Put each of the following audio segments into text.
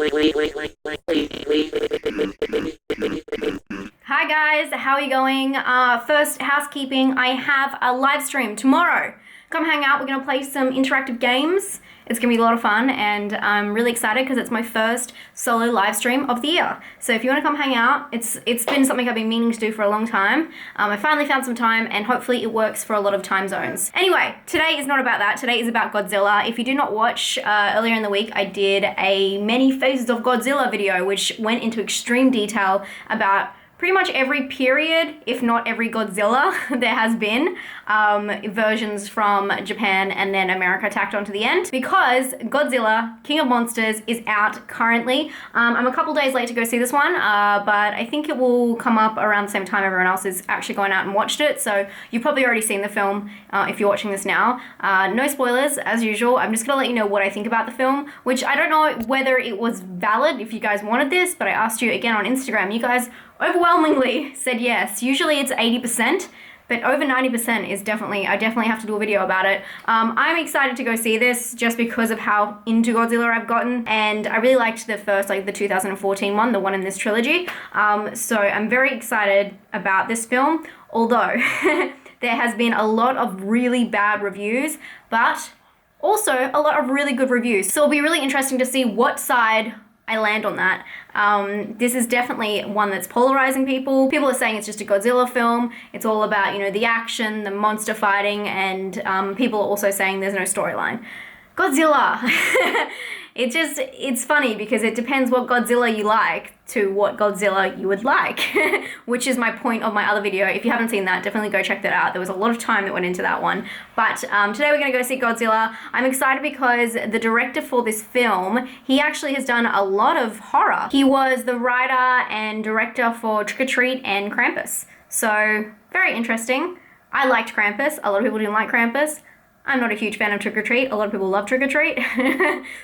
Hi guys, how are you going? First, housekeeping, I have a live stream tomorrow. Come hang out, we're gonna play some interactive games. It's gonna be a lot of fun and I'm really excited because it's my first solo live stream of the year. So if you wanna come hang out, it's been something I've been meaning to do for a long time. I finally found some time and hopefully it works for a lot of time zones. Anyway, today is not about that, today is about Godzilla. If you did not watch, earlier in the week I did a many phases of Godzilla video which went into extreme detail about pretty much every period, if not every Godzilla there has been, versions from Japan and then America tacked onto the end, because Godzilla, King of Monsters, is out currently. I'm a couple days late to go see this one, but I think it will come up around the same time everyone else is actually going out and watched it, so you've probably already seen the film if you're watching this now. No spoilers, as usual. I'm just gonna let you know what I think about the film, which I don't know whether it was valid if you guys wanted this, but I asked you again on Instagram. You guys overwhelmingly said yes. Usually it's 80%, but over 90% is I definitely have to do a video about it. I'm excited to go see this just because of how into Godzilla I've gotten, and I really liked the first, like the 2014 one, the one in this trilogy. So I'm very excited about this film, although there has been a lot of really bad reviews, but also a lot of really good reviews. So it'll be really interesting to see what side I land on that. This is definitely one that's polarizing people. People are saying it's just a Godzilla film. It's all about, you know, the action, the monster fighting, and people are also saying there's no storyline. Godzilla. It's funny because it depends what Godzilla you like to what Godzilla you would like, which is my point of my other video. If you haven't seen that, definitely go check that out. There was a lot of time that went into that one. But today we're gonna go see Godzilla. I'm excited because the director for this film, he actually has done a lot of horror. He was the writer and director for Trick or Treat and Krampus. So very interesting. I liked Krampus. A lot of people didn't like Krampus. I'm not a huge fan of Trick or Treat. A lot of people love Trick or Treat.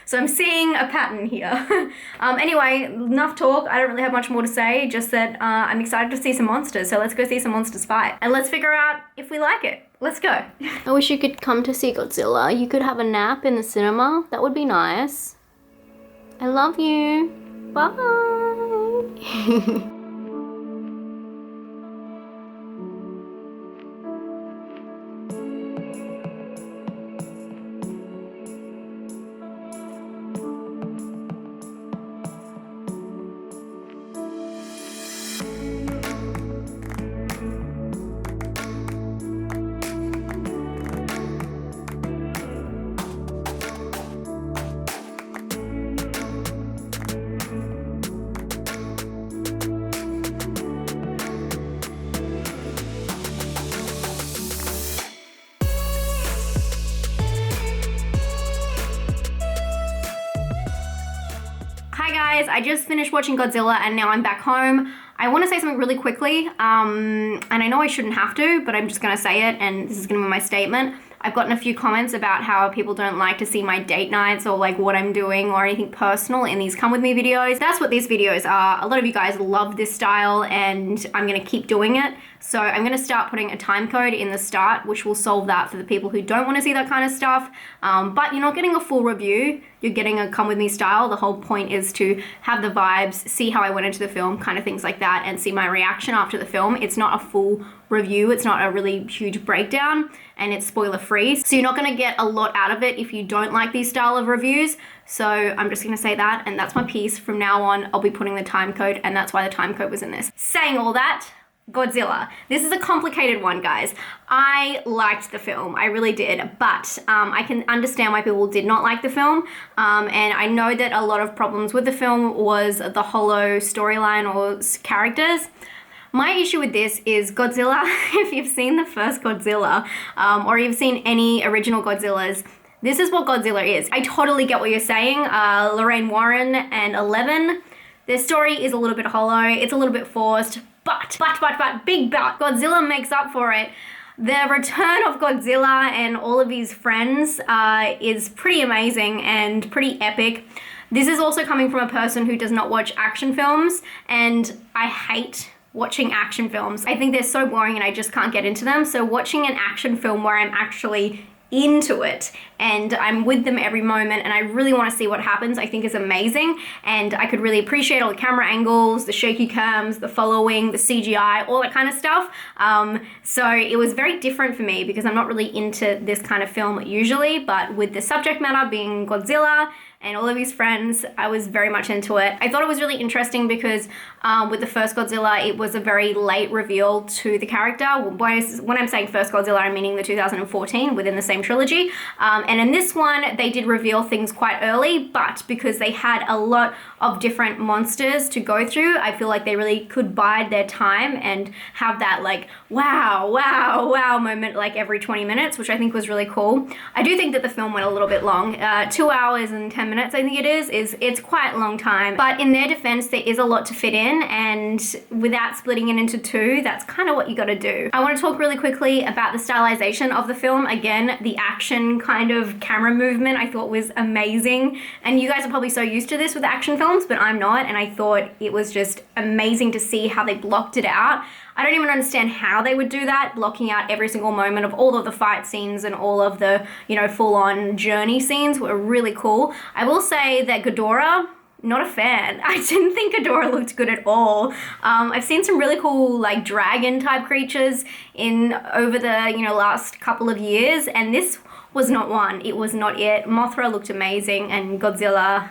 So I'm seeing a pattern here. Anyway, enough talk. I don't really have much more to say, just that I'm excited to see some monsters. So let's go see some monsters fight. And let's figure out if we like it. Let's go. I wish you could come to see Godzilla. You could have a nap in the cinema. That would be nice. I love you. Bye. Hi guys, I just finished watching Godzilla and now I'm back home. I want to say something really quickly, and I know I shouldn't have to, but I'm just going to say it, and this is going to be my statement. I've gotten a few comments about how people don't like to see my date nights or like what I'm doing or anything personal in these come with me videos. That's what these videos are. A lot of you guys love this style and I'm gonna keep doing it. So I'm gonna start putting a time code in the start, which will solve that for the people who don't wanna see that kind of stuff. But you're not getting a full review, you're getting a come with me style. The whole point is to have the vibes, see how I went into the film, kind of things like that, and see my reaction after the film. It's not a full review, it's not a really huge breakdown, and it's spoiler free. So you're not gonna get a lot out of it if you don't like these style of reviews. So I'm just gonna say that, and that's my piece. From now on, I'll be putting the time code, and that's why the time code was in this. Saying all that, Godzilla. This is a complicated one, guys. I liked the film, I really did, but I can understand why people did not like the film, and I know that a lot of problems with the film was the hollow storyline or characters. My issue with this is Godzilla. If you've seen the first Godzilla, or you've seen any original Godzillas, this is what Godzilla is. I totally get what you're saying. Lorraine Warren and Eleven, their story is a little bit hollow, it's a little bit forced, but, big but, Godzilla makes up for it. The return of Godzilla and all of his friends is pretty amazing and pretty epic. This is also coming from a person who does not watch action films, and I hate watching action films. I think they're so boring and I just can't get into them. So watching an action film where I'm actually into it, and I'm with them every moment, and I really want to see what happens. I think is amazing, and I could really appreciate all the camera angles, the shaky cams, the following, the CGI, all that kind of stuff. So it was very different for me because I'm not really into this kind of film usually, but with the subject matter being Godzilla and all of his friends, I was very much into it. I thought it was really interesting because with the first Godzilla, it was a very late reveal to the character. When I'm saying first Godzilla, I'm meaning the 2014 within the same trilogy. And in this one, they did reveal things quite early, but because they had a lot of different monsters to go through, I feel like they really could bide their time and have that like, wow, wow, wow moment like every 20 minutes, which I think was really cool. I do think that the film went a little bit long. 2 hours and 10 minutes, I think it is. It's quite a long time. But in their defense, there is a lot to fit in, and without splitting it into two, that's kind of what you gotta do. I want to talk really quickly about the stylization of the film. Again, the action kind of camera movement I thought was amazing. And you guys are probably so used to this with action films, but I'm not, and I thought it was just amazing to see how they blocked it out. I don't even understand how they would do that, blocking out every single moment of all of the fight scenes and all of the, you know, full-on journey scenes were really cool. I will say that Ghidorah, not a fan. I didn't think Ghidorah looked good at all. I've seen some really cool like dragon type creatures in over the, you know, last couple of years, and this was not one. It was not it. Mothra looked amazing, and Godzilla,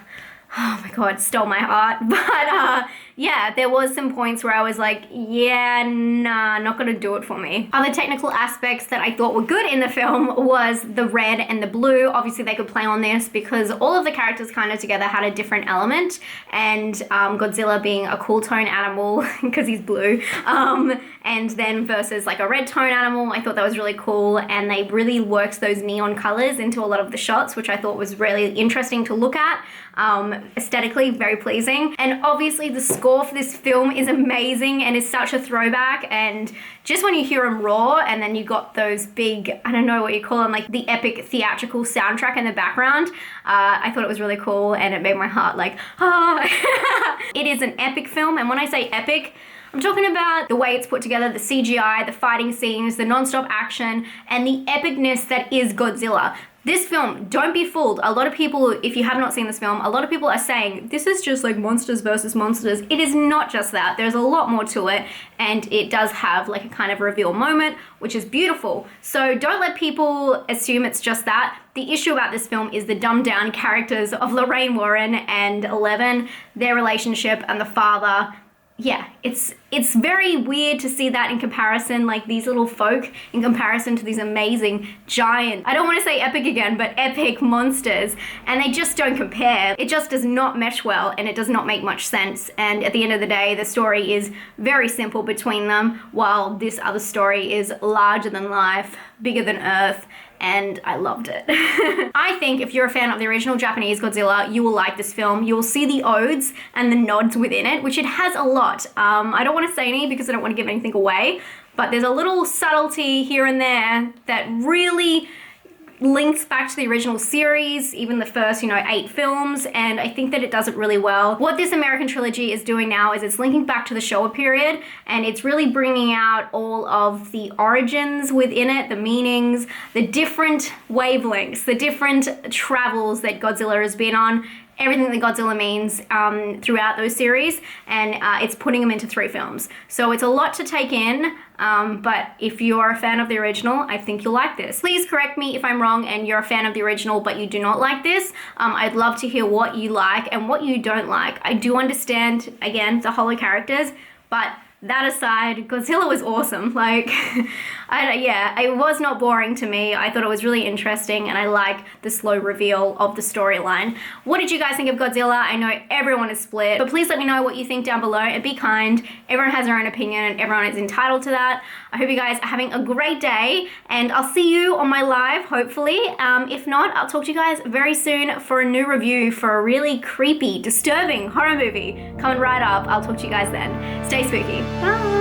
oh my god, stole my heart. But yeah, there was some points where I was like, yeah, nah, not gonna do it for me. Other technical aspects that I thought were good in the film was the red and the blue. Obviously they could play on this because all of the characters kind of together had a different element, and Godzilla being a cool tone animal because he's blue, and then versus like a red tone animal, I thought that was really cool, and they really worked those neon colors into a lot of the shots, which I thought was really interesting to look at. Aesthetically very pleasing, and obviously the score for this film is amazing and is such a throwback, and just when you hear him roar and then you got those big, I don't know what you call them, like the epic theatrical soundtrack in the background, I thought it was really cool, and it made my heart like, ah. It is an epic film, and when I say epic, I'm talking about the way it's put together, the CGI, the fighting scenes, the non-stop action, and the epicness that is Godzilla. This film, don't be fooled. A lot of people, if you have not seen this film, a lot of people are saying, this is just like monsters versus monsters. It is not just that. There's a lot more to it, and it does have like a kind of reveal moment, which is beautiful. So don't let people assume it's just that. The issue about this film is the dumbed down characters of Lorraine Warren and Eleven, their relationship, and the father. Yeah, it's very weird to see that in comparison, like these little folk in comparison to these amazing giant, I don't want to say epic again, but epic monsters, and they just don't compare. It just does not mesh well, and it does not make much sense, and at the end of the day, the story is very simple between them, while this other story is larger than life, bigger than Earth, and I loved it. I think if you're a fan of the original Japanese Godzilla, you will like this film. You will see the odes and the nods within it, which it has a lot. I don't want to say any because I don't want to give anything away, but there's a little subtlety here and there that really links back to the original series, even the first, 8 films, and I think that it does it really well. What this American trilogy is doing now is it's linking back to the Showa period, and it's really bringing out all of the origins within it, the meanings, the different wavelengths, the different travels that Godzilla has been on, everything that Godzilla means throughout those series, and it's putting them into 3 films. So it's a lot to take in, but if you're a fan of the original, I think you'll like this. Please correct me if I'm wrong and you're a fan of the original but you do not like this. I'd love to hear what you like and what you don't like. I do understand, again, the hollow characters, but that aside, Godzilla was awesome. Like, it was not boring to me. I thought it was really interesting, and I like the slow reveal of the storyline. What did you guys think of Godzilla? I know everyone is split, but please let me know what you think down below, and be kind. Everyone has their own opinion, and everyone is entitled to that. I hope you guys are having a great day, and I'll see you on my live, hopefully. If not, I'll talk to you guys very soon for a new review for a really creepy, disturbing horror movie coming right up. I'll talk to you guys then. Stay spooky. Bye.